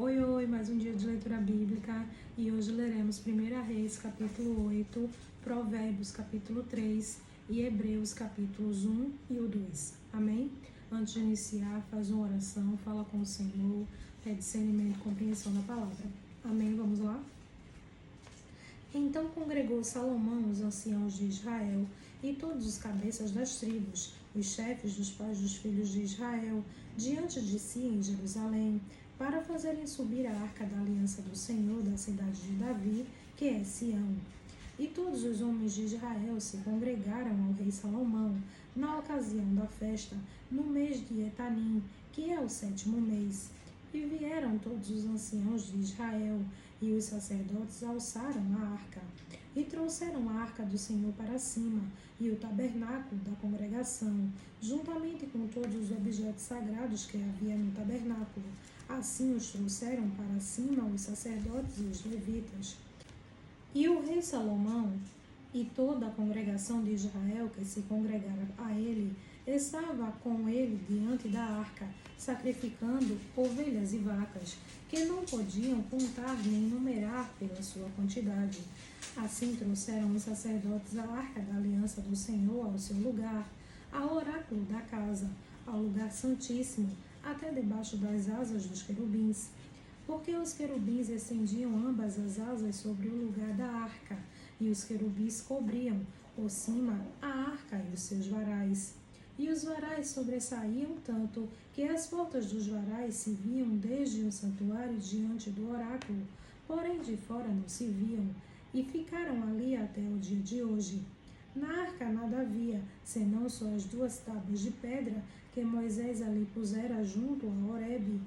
Oi, oi, mais um dia de leitura bíblica e hoje leremos 1 Reis, capítulo 8, Provérbios, capítulo 3 e Hebreus, capítulos 1 e o 2. Amém? Antes de iniciar, faz uma oração, fala com o Senhor, pede discernimento e compreensão da palavra. Amém? Vamos lá? Então congregou Salomão os anciãos de Israel e todos os cabeças das tribos, os chefes dos pais dos filhos de Israel, diante de si em Jerusalém, para fazerem subir a arca da aliança do Senhor da cidade de Davi, que é Sião. E todos os homens de Israel se congregaram ao rei Salomão, na ocasião da festa, no mês de Etanim, que é o 7º mês. E vieram todos os anciãos de Israel, e os sacerdotes alçaram a arca, e trouxeram a arca do Senhor para cima, e o tabernáculo da congregação, juntamente com todos os objetos sagrados que havia no tabernáculo. Assim os trouxeram para cima os sacerdotes e os levitas. E o rei Salomão e toda a congregação de Israel que se congregara a ele, estava com ele diante da arca, sacrificando ovelhas e vacas, que não podiam contar nem numerar pela sua quantidade. Assim trouxeram os sacerdotes a arca da aliança do Senhor ao seu lugar, ao oráculo da casa, ao lugar santíssimo, até debaixo das asas dos querubins, porque os querubins estendiam ambas as asas sobre o lugar da arca, e os querubins cobriam por cima a arca e os seus varais. E os varais sobressaíam tanto que as portas dos varais se viam desde o santuário diante do oráculo, porém de fora não se viam, e ficaram ali até o dia de hoje. Na arca nada havia, senão só as 2 tábuas de pedra que Moisés ali pusera junto a Horebe,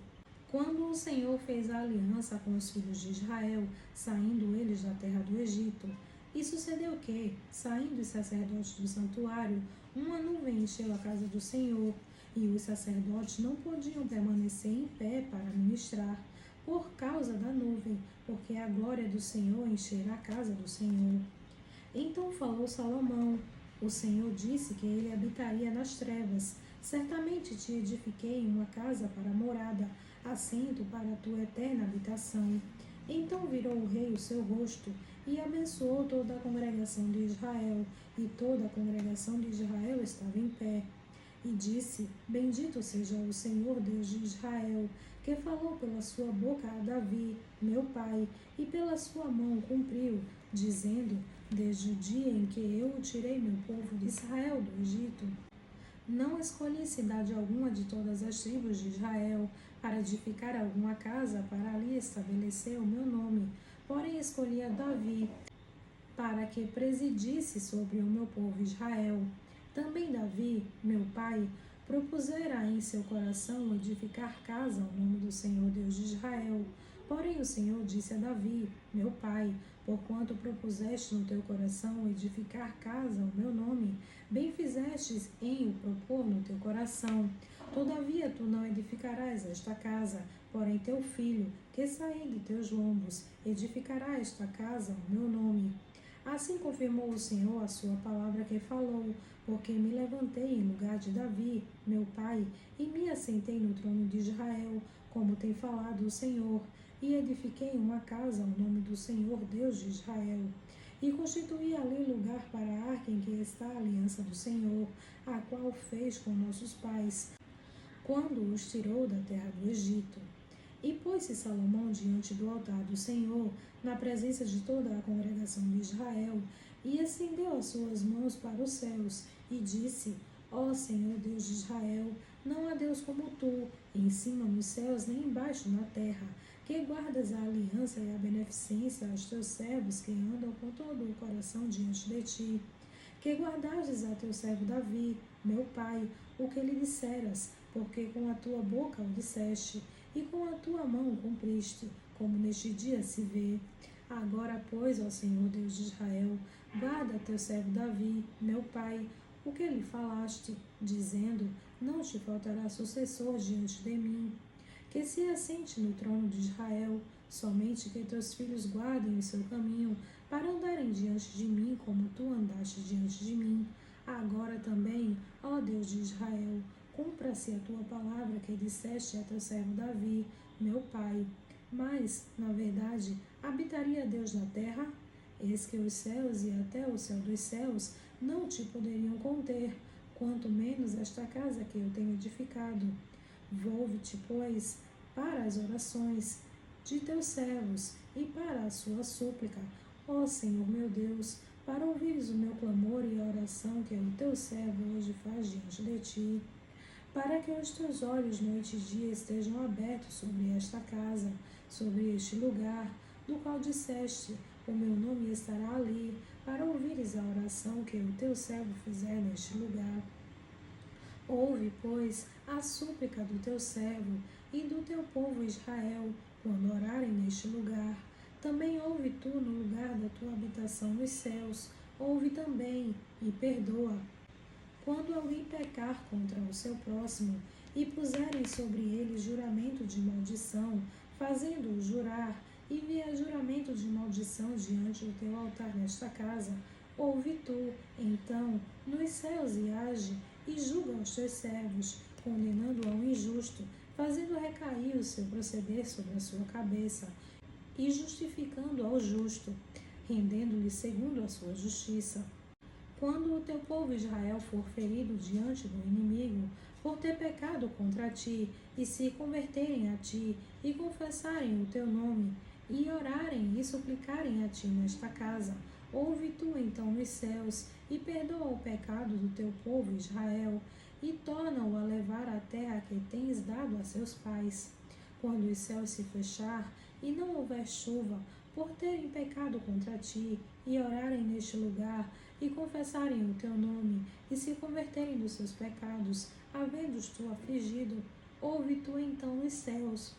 quando o Senhor fez a aliança com os filhos de Israel, saindo eles da terra do Egito. E sucedeu que, saindo os sacerdotes do santuário, uma nuvem encheu a casa do Senhor, e os sacerdotes não podiam permanecer em pé para ministrar, por causa da nuvem, porque a glória do Senhor enchera a casa do Senhor. Então falou Salomão: o Senhor disse que ele habitaria nas trevas. Certamente te edifiquei uma casa para morada, assento para a tua eterna habitação. Então virou o rei o seu rosto e abençoou toda a congregação de Israel, e toda a congregação de Israel estava em pé. E disse: Bendito seja o Senhor Deus de Israel, que falou pela sua boca a Davi, meu pai, e pela sua mão cumpriu, dizendo: Desde o dia em que eu tirei meu povo de Israel do Egito, não escolhi cidade alguma de todas as tribos de Israel para edificar alguma casa para ali estabelecer o meu nome, porém escolhi a Davi para que presidisse sobre o meu povo Israel. Também Davi, meu pai, propusera em seu coração edificar casa ao nome do Senhor Deus de Israel. Porém o Senhor disse a Davi, meu pai: porquanto propuseste no teu coração edificar casa ao meu nome, bem fizestes em o propor no teu coração. Todavia tu não edificarás esta casa, porém teu filho, que sair de teus lombos, edificará esta casa ao meu nome. Assim confirmou o Senhor a sua palavra que falou, porque me levantei em lugar de Davi, meu pai, e me assentei no trono de Israel, como tem falado o Senhor, e edifiquei uma casa ao nome do Senhor Deus de Israel. E constituí ali lugar para a arca em que está a aliança do Senhor, a qual fez com nossos pais, quando os tirou da terra do Egito. E pôs-se Salomão diante do altar do Senhor, na presença de toda a congregação de Israel, e estendeu as suas mãos para os céus, e disse: Ó Senhor Deus de Israel, não há Deus como tu, em cima nos céus nem embaixo na terra, que guardas a aliança e a beneficência aos teus servos que andam com todo o coração diante de ti. Que guardastes a teu servo Davi, meu pai, o que lhe disseras, porque com a tua boca o disseste, e com a tua mão o cumpriste, como neste dia se vê. Agora, pois, ó Senhor Deus de Israel, guarda teu servo Davi, meu pai, o que lhe falaste, dizendo: não te faltará sucessor diante de mim, que se assente no trono de Israel, somente que teus filhos guardem o seu caminho, para andarem diante de mim como tu andaste diante de mim. Agora também, ó Deus de Israel, cumpra-se a tua palavra que disseste a teu servo Davi, meu pai. Mas, na verdade, habitaria Deus na terra? Eis que os céus e até o céu dos céus não te poderiam conter, quanto menos esta casa que eu tenho edificado. Volve-te, pois, para as orações de teus servos e para a sua súplica, ó Senhor meu Deus, para ouvires o meu clamor e a oração que o teu servo hoje faz diante de ti, para que os teus olhos noite e dia estejam abertos sobre esta casa, sobre este lugar, do qual disseste, o meu nome estará ali, para ouvires a oração que o teu servo fizer neste lugar. Ouve, pois, a súplica do teu servo e do teu povo Israel, quando orarem neste lugar. Também ouve tu no lugar da tua habitação nos céus, ouve também e perdoa. Quando alguém pecar contra o seu próximo e puserem sobre ele juramento de maldição, fazendo-o jurar, e vier juramento de maldição diante do teu altar nesta casa, ouve tu, então, nos céus e age, e julga os teus servos, condenando ao injusto, fazendo recair o seu proceder sobre a sua cabeça, e justificando ao justo, rendendo-lhe segundo a sua justiça. Quando o teu povo Israel for ferido diante do inimigo, por ter pecado contra ti, e se converterem a ti, e confessarem o teu nome, e orarem e suplicarem a ti nesta casa, ouve tu então nos céus, e perdoa o pecado do teu povo Israel, e torna-o a levar a terra que tens dado a seus pais. Quando os céus se fechar, e não houver chuva, por terem pecado contra ti, e orarem neste lugar, e confessarem o teu nome, e se converterem dos seus pecados, havendo-os tu afligido, ouve tu então nos céus,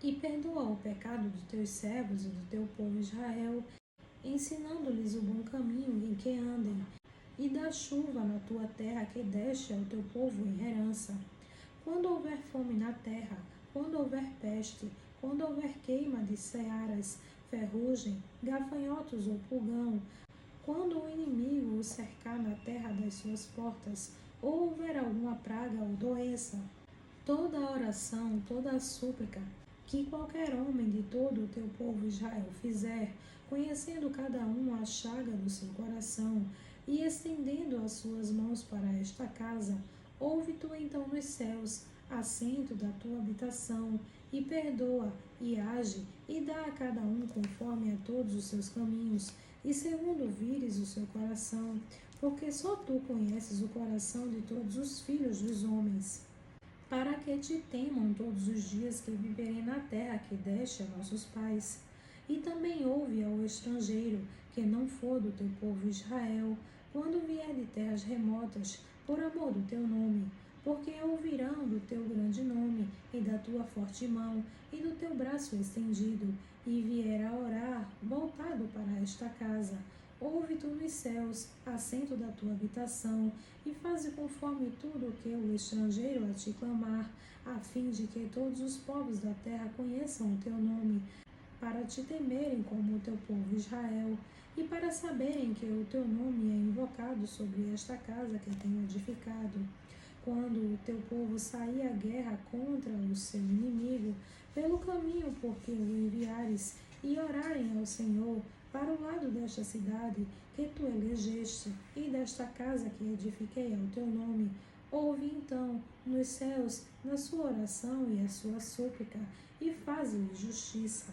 e perdoa o pecado dos teus servos e do teu povo Israel, ensinando-lhes o bom caminho em que andem, e dá chuva na tua terra que deste ao teu povo em herança. Quando houver fome na terra, quando houver peste, quando houver queima de searas, ferrugem, gafanhotos ou pulgão, quando o inimigo o cercar na terra das suas portas, ou houver alguma praga ou doença, toda a oração, toda a súplica que qualquer homem de todo o teu povo Israel fizer, conhecendo cada um a chaga do seu coração e estendendo as suas mãos para esta casa, ouve tu então nos céus, assento da tua habitação, e perdoa, e age, e dá a cada um conforme a todos os seus caminhos, e segundo vires o seu coração, porque só tu conheces o coração de todos os filhos dos homens, para que te temam todos os dias que viverem na terra que deste a nossos pais. E também ouve ao estrangeiro, que não for do teu povo Israel, quando vier de terras remotas, por amor do teu nome, porque ouvirão do teu grande nome, e da tua forte mão, e do teu braço estendido, e vier a orar, voltado para esta casa. Ouve tu nos céus, assento da tua habitação, e faze conforme tudo o que o estrangeiro a te clamar, a fim de que todos os povos da terra conheçam o teu nome, para te temerem como o teu povo Israel, e para saberem que o teu nome é invocado sobre esta casa que tenho edificado. Quando o teu povo sair à guerra contra o seu inimigo, pelo caminho por que o enviares, e orarem ao Senhor para o lado desta cidade que tu elegeste, e desta casa que edifiquei ao teu nome, ouve então nos céus na sua oração e a sua súplica, e faze-lhes justiça.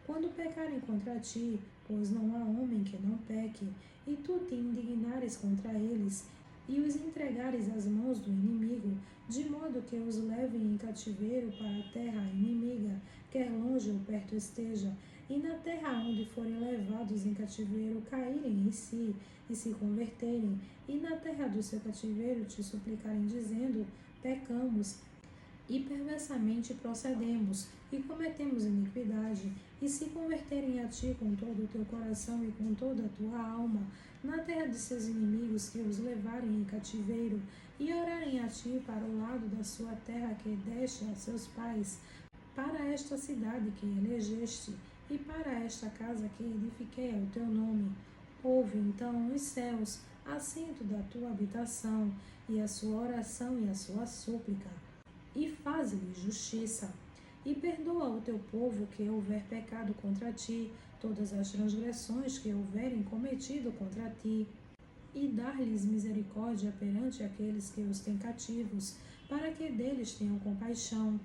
Quando pecarem contra ti, pois não há homem que não peque, e tu te indignares contra eles, e os entregares às mãos do inimigo, de modo que os levem em cativeiro para a terra inimiga, quer longe ou perto esteja, e na terra onde forem levados em cativeiro caírem em si e se converterem, e na terra do seu cativeiro te suplicarem dizendo, pecamos, e perversamente procedemos, e cometemos iniquidade, e se converterem a ti com todo o teu coração e com toda a tua alma, na terra de seus inimigos que os levarem em cativeiro, e orarem a ti para o lado da sua terra que deste a seus pais, para esta cidade que elegeste, e para esta casa que edifiquei ao teu nome, ouve então os céus, assento da tua habitação, e a sua oração e a sua súplica, e faze-lhe justiça. e perdoa ao teu povo que houver pecado contra ti, todas as transgressões que houverem cometido contra ti, e dar-lhes misericórdia perante aqueles que os têm cativos, para que deles tenham compaixão.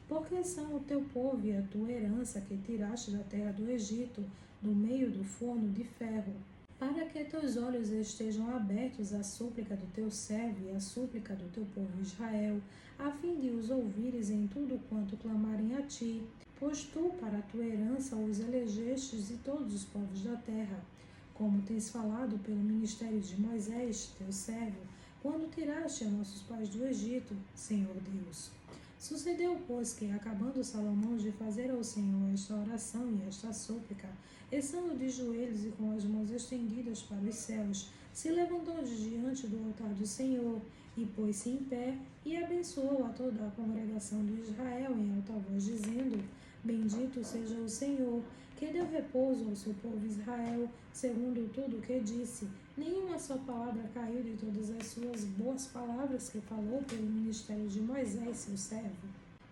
Porque são o teu povo e a tua herança que tiraste da terra do Egito, do meio do forno de ferro, para que teus olhos estejam abertos à súplica do teu servo e à súplica do teu povo Israel, a fim de os ouvires em tudo quanto clamarem a ti. Pois tu, para a tua herança, os elegestes de todos os povos da terra, como tens falado pelo ministério de Moisés, teu servo, quando tiraste a nossos pais do Egito, Senhor Deus. Sucedeu, pois, que, acabando Salomão de fazer ao Senhor esta oração e esta súplica, estando de joelhos e com as mãos estendidas para os céus, se levantou de diante do altar do Senhor, e pôs-se em pé, e abençoou a toda a congregação de Israel em alta voz, dizendo: Bendito seja o Senhor, que deu repouso ao seu povo Israel, segundo tudo o que disse. Nenhuma só palavra caiu de todas as suas boas palavras que falou pelo ministério de Moisés, seu servo.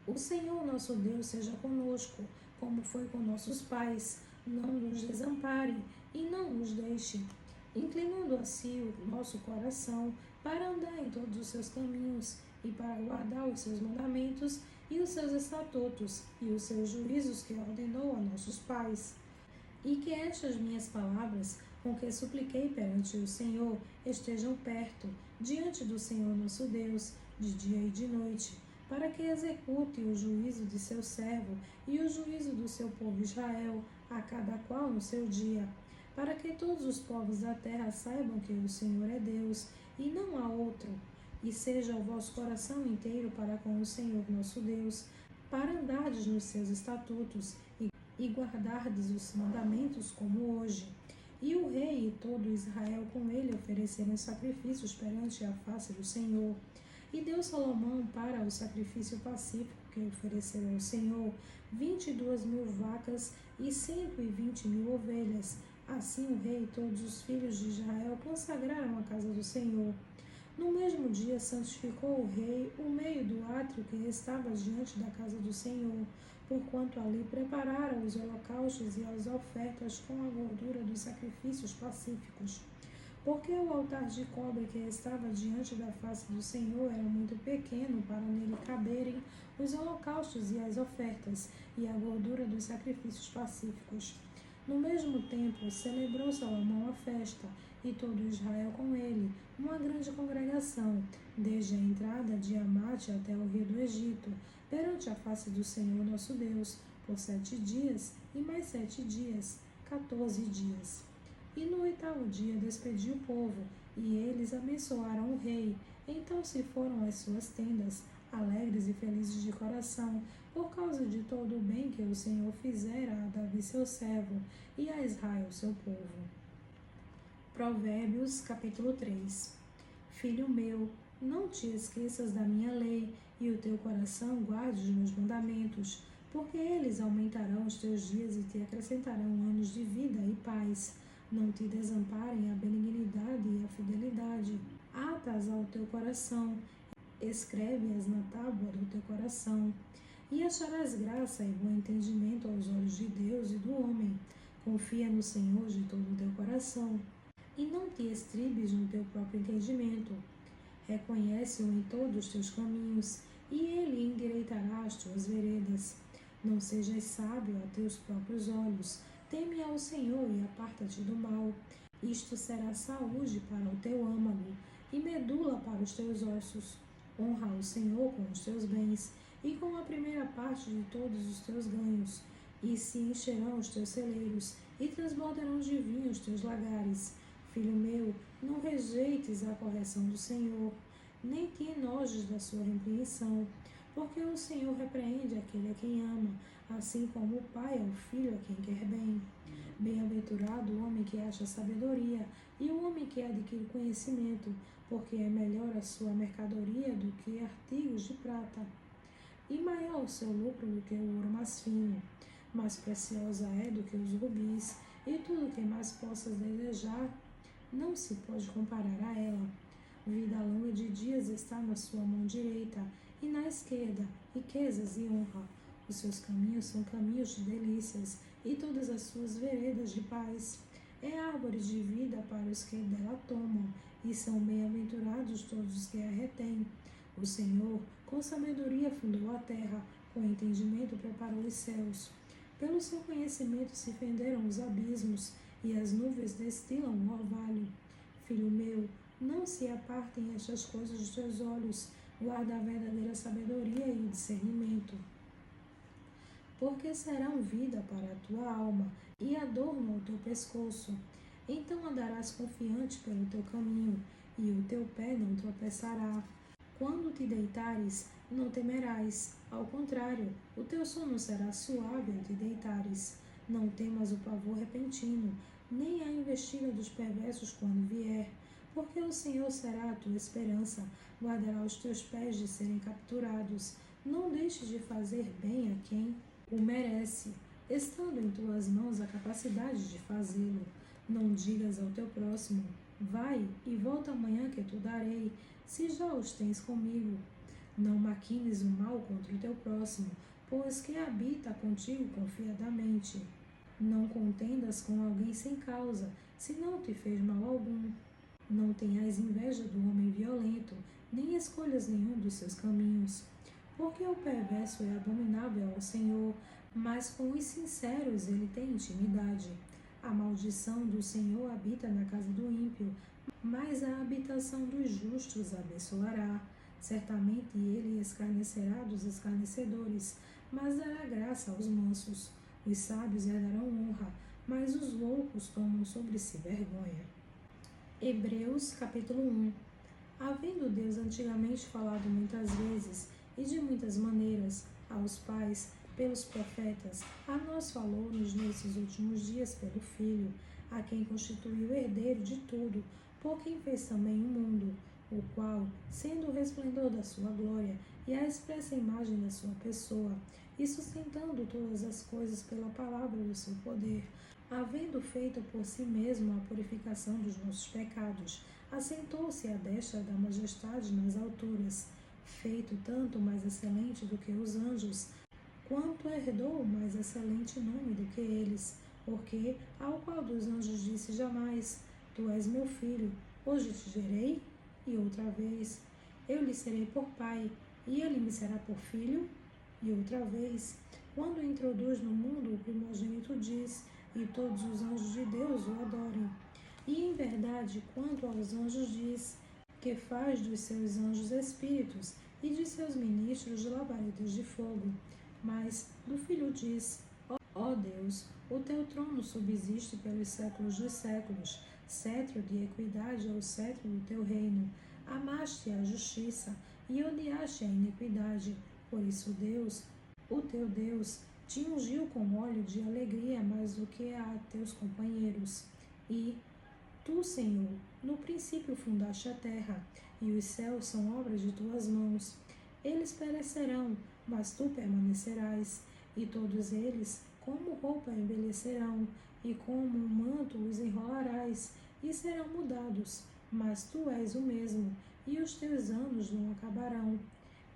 O Senhor nosso Deus seja conosco, como foi com nossos pais. Não nos desampare e não nos deixe, inclinando a si o nosso coração, para andar em todos os seus caminhos e para guardar os seus mandamentos e os seus estatutos e os seus juízos que ordenou a nossos pais. E que estas minhas palavras, com que supliquei perante o Senhor, estejam perto, diante do Senhor nosso Deus, de dia e de noite, para que execute o juízo de seu servo e o juízo do seu povo Israel, a cada qual no seu dia, para que todos os povos da terra saibam que o Senhor é Deus, e não há outro, e seja o vosso coração inteiro para com o Senhor nosso Deus, para andardes nos seus estatutos, e guardardes os mandamentos como hoje. E o rei e todo Israel com ele ofereceram sacrifícios perante a face do Senhor. E deu Salomão para o sacrifício pacífico que ofereceu ao Senhor 22.000 vacas e 120.000 ovelhas. Assim o rei e todos os filhos de Israel consagraram a casa do Senhor. No mesmo dia santificou o rei o meio do átrio que estava diante da casa do Senhor, porquanto ali prepararam os holocaustos e as ofertas com a gordura dos sacrifícios pacíficos. Porque o altar de cobre que estava diante da face do Senhor era muito pequeno para nele caberem os holocaustos e as ofertas, e a gordura dos sacrifícios pacíficos. No mesmo tempo, celebrou Salomão a festa, e todo Israel com ele, uma grande congregação, desde a entrada de Amate até o rio do Egito, perante a face do Senhor nosso Deus, por 7 dias, e mais 7 dias, 14 dias. E no 8º dia despediu o povo, e eles abençoaram o rei. Então se foram às suas tendas, alegres e felizes de coração, por causa de todo o bem que o Senhor fizera a Davi seu servo, e a Israel seu povo. Provérbios, capítulo 3. Filho meu, não te esqueças da minha lei, e o teu coração guarde os meus mandamentos, porque eles aumentarão os teus dias e te acrescentarão anos de vida e paz. Não te desamparem a benignidade e a fidelidade. Ata-as ao teu coração, escreve-as na tábua do teu coração. E acharás graça e bom entendimento aos olhos de Deus e do homem. Confia no Senhor de todo o teu coração, e não te estribes no teu próprio entendimento. Reconhece-o em todos os teus caminhos, e ele endireitará as tuas veredas. Não sejas sábio a teus próprios olhos. Teme ao Senhor e aparta-te do mal. Isto será saúde para o teu âmago e medula para os teus ossos. Honra o Senhor com os teus bens e com a primeira parte de todos os teus ganhos. E se encherão os teus celeiros e transbordarão de vinho os teus lagares. Filho meu, não rejeites a correção do Senhor, nem te enojes da sua repreensão, porque o Senhor repreende aquele a quem ama, assim como o pai ao filho a quem quer bem. Bem-aventurado o homem que acha sabedoria e o homem que adquire conhecimento, porque é melhor a sua mercadoria do que artigos de prata, e maior o seu lucro do que o ouro mais fino. Mais preciosa é do que os rubis, e tudo que mais possas desejar não se pode comparar a ela. Vida longa de dias está na sua mão direita, e na esquerda, riquezas e honra. Os seus caminhos são caminhos de delícias, e todas as suas veredas de paz. É árvore de vida para os que dela tomam, e são bem-aventurados todos os que a retêm. O Senhor, com sabedoria, fundou a terra, com entendimento preparou os céus. Pelo seu conhecimento se fenderam os abismos, e as nuvens destilam o orvalho. Filho meu, não se apartem estas coisas dos teus olhos, guarda a verdadeira sabedoria e o discernimento, porque serão vida para a tua alma e adorno ao teu pescoço. Então andarás confiante pelo teu caminho, e o teu pé não tropeçará. Quando te deitares, não temerás. Ao contrário, o teu sono será suave ao te deitares. Não temas o pavor repentino, nem a investida dos perversos quando vier, porque o Senhor será a tua esperança, guardará os teus pés de serem capturados. Não deixes de fazer bem a quem o merece, estando em tuas mãos a capacidade de fazê-lo. Não digas ao teu próximo, vai e volta amanhã que eu te darei, se já os tens comigo. Não maquines o mal contra o teu próximo, pois que habita contigo confiadamente. Não contendas com alguém sem causa, se não te fez mal algum. Não tenhas inveja do homem violento, nem escolhas nenhum dos seus caminhos. Porque o perverso é abominável ao Senhor, mas com os sinceros ele tem intimidade. A maldição do Senhor habita na casa do ímpio, mas a habitação dos justos abençoará. Certamente ele escarnecerá dos escarnecedores, mas dará graça aos mansos. Os sábios herdarão honra, mas os loucos tomam sobre si vergonha. Hebreus capítulo 1. Havendo Deus antigamente falado muitas vezes e de muitas maneiras aos pais pelos profetas, a nós falou-nos nesses últimos dias pelo Filho, a quem constituiu herdeiro de tudo, por quem fez também o mundo, o qual, sendo o resplendor da sua glória e a expressa imagem da sua pessoa, e sustentando todas as coisas pela palavra do seu poder, havendo feito por si mesmo a purificação dos nossos pecados, assentou-se à destra da majestade nas alturas, feito tanto mais excelente do que os anjos, quanto herdou o mais excelente nome do que eles, porque ao qual dos anjos disse jamais, tu és meu filho, hoje te gerei, e outra vez, eu lhe serei por pai, e ele me será por filho, e outra vez, quando introduz no mundo o primogênito diz, e todos os anjos de Deus o adorem. E em verdade, quanto aos anjos diz, que faz dos seus anjos espíritos, e de seus ministros labaredas de fogo. Mas do Filho diz, ó Deus, o teu trono subsiste pelos séculos dos séculos, cetro de equidade é o cetro do teu reino. Amaste a justiça e odiaste a iniquidade. Por isso Deus, o teu Deus, te ungiu com óleo de alegria mais do que a teus companheiros. E tu, Senhor, no princípio fundaste a terra, e os céus são obras de tuas mãos. Eles perecerão, mas tu permanecerás, e todos eles, como roupa, envelhecerão, e como um manto os enrolarás, e serão mudados. Mas tu és o mesmo, e os teus anos não acabarão.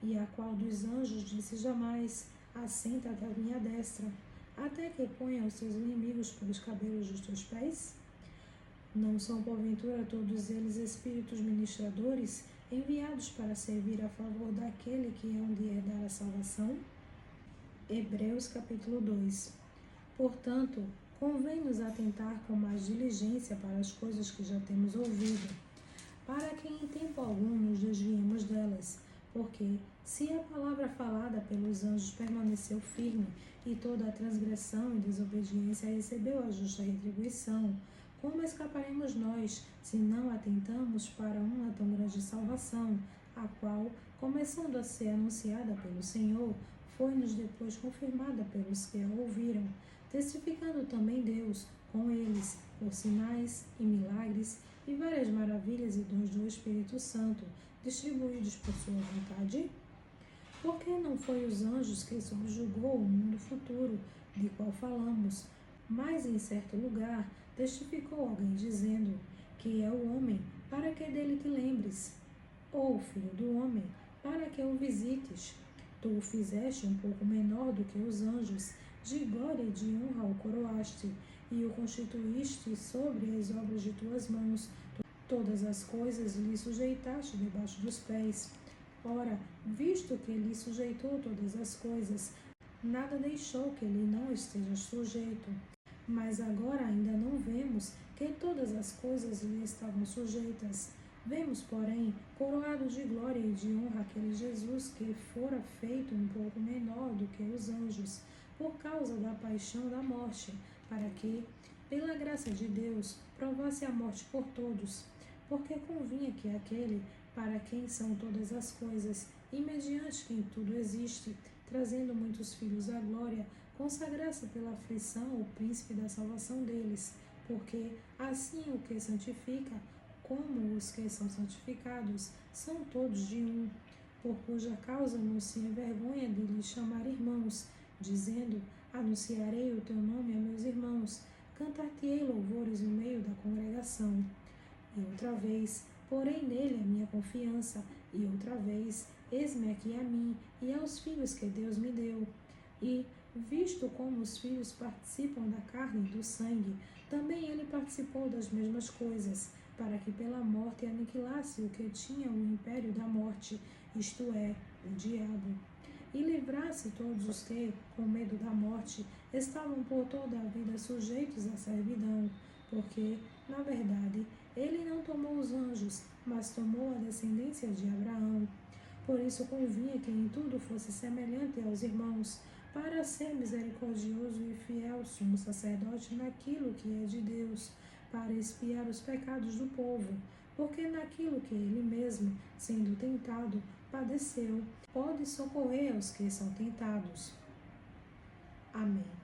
E a qual dos anjos disse jamais, assenta-te à minha destra, até que ponha os teus inimigos pelos cabelos dos teus pés? Não são, porventura, todos eles espíritos ministradores, enviados para servir a favor daquele que é de herdar a salvação? Hebreus capítulo 2. Portanto, convém-nos atentar com mais diligência para as coisas que já temos ouvido, para que em tempo algum nos desviemos delas, porque, se a palavra falada pelos anjos permaneceu firme, e toda a transgressão e desobediência recebeu a justa retribuição, como escaparemos nós, se não atentamos para uma tão grande salvação, a qual, começando a ser anunciada pelo Senhor, foi-nos depois confirmada pelos que a ouviram, testificando também Deus com eles, por sinais e milagres, e várias maravilhas e dons do Espírito Santo, distribuídos por sua vontade? Porque não foi os anjos que subjugou o mundo futuro, de qual falamos, mas em certo lugar testificou alguém dizendo, que é o homem, para que dele te lembres, ou o filho do homem, para que o visites. Tu o fizeste um pouco menor do que os anjos, de glória e de honra o coroaste, e o constituíste sobre as obras de tuas mãos. Todas as coisas lhe sujeitaste debaixo dos pés. Ora, visto que lhe sujeitou todas as coisas, nada deixou que lhe não esteja sujeito. Mas agora ainda não vemos que todas as coisas lhe estavam sujeitas. Vemos, porém, coroado de glória e de honra aquele Jesus que fora feito um pouco menor do que os anjos, por causa da paixão da morte, para que, pela graça de Deus, provasse a morte por todos. Porque convinha que aquele, para quem são todas as coisas, e mediante quem tudo existe, trazendo muitos filhos à glória, consagrasse pela aflição o príncipe da salvação deles, porque assim o que santifica, como os que são santificados, são todos de um, por cuja causa não se envergonha de lhes chamar irmãos, dizendo: anunciarei o teu nome a meus irmãos, cantar-te-ei louvores no meio da congregação. E outra vez, porém nele a minha confiança, e outra vez, eis-me aqui a mim e aos filhos que Deus me deu. E, visto como os filhos participam da carne e do sangue, também ele participou das mesmas coisas, para que pela morte aniquilasse o que tinha o império da morte, isto é, o diabo, e livrasse todos os que, com medo da morte, estavam por toda a vida sujeitos à servidão, porque, na verdade, ele não tomou os anjos, mas tomou a descendência de Abraão. Por isso convinha que em tudo fosse semelhante aos irmãos, para ser misericordioso e fiel sumo sacerdote naquilo que é de Deus, para expiar os pecados do povo, porque naquilo que ele mesmo, sendo tentado, padeceu, pode socorrer aos que são tentados. Amém.